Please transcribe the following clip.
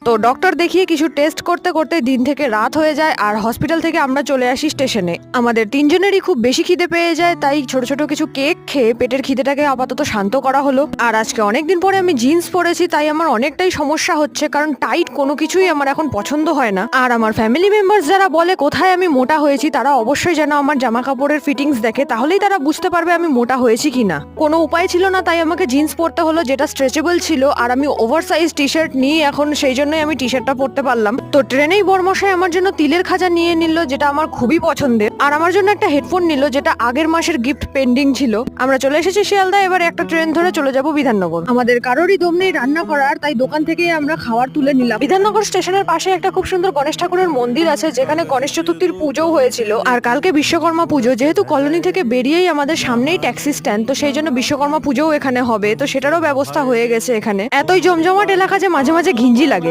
তো ডক্টর দেখিয়ে কিছু টেস্ট করতে করতে দিন থেকে রাত হয়ে যায় আর হসপিটাল থেকে আমরা চলে আসি স্টেশনে। আমাদের তিনজনেরই খুব বেশি খিদে পেয়ে যায়, তাই ছোট ছোট কিছু কেক খেয়ে পেটের খিদেটাকে আপাতত শান্ত করা হলো। আর আজকে অনেকদিন পরে আমি জিন্স পরেছি, তাই আমার অনেকটাই সমস্যা হচ্ছে, কারণ টাইট কোনো কিছুই আমার এখন পছন্দ হয় না। আর আমার ফ্যামিলি মেম্বার্স যারা বলে কোথায় আমি মোটা হয়েছি, তারা অবশ্যই যেন আমার জামা কাপড়ের ফিটিংস দেখে, তাহলেই তারা বুঝতে পারবে আমি মোটা হয়েছি কিনা। কোনো উপায় ছিল না, তাই আমাকে জিন্স পরতে হলো যেটা স্ট্রেচেবল ছিল, আর আমি ওভার সাইজ টি শার্ট নিই এখন, সেই জন্যই আমি টি শার্টটা পরতে পারলাম। তো ট্রেনেই বরমশাই আমার জন্য তিলের খাজা নিয়ে নিল, যেটা আমার খুবই পছন্দের, আর আমার জন্য একটা হেডফোন নিল, যেটা আগের মাসের গিফট পেন্ডিং ছিল। আমরা চলে এসেছি শিয়ালদা, এবার একটা ট্রেন ধরে চলে যাব বিধাননগর। আমাদের কারোরই দম নেই রান্না করার, তাই দোকান থেকে আমরা খাবার তুলে নিলাম। বিধাননগর স্টেশনের পাশে একটা খুব সুন্দর গণেশ ঠাকুরের মন্দির আছে, যেখানে গণেশ চতুর্থীর পুজো হয়েছিল, আর কালকে বিশ্বকর্মা পুজো। যেহেতু কলোনি থেকে বেরিয়েই আমাদের সামনেই ট্যাক্সি স্ট্যান্ড, তো সেই জন্য বিশ্বকর্মা পুজোও এখানে হবে, তো সেটারও ব্যবস্থা হয়ে গেছে এখানে। এতই জমজমাট এলাকা যে মাঝে মাঝে ঘিঞ্জি লাগে।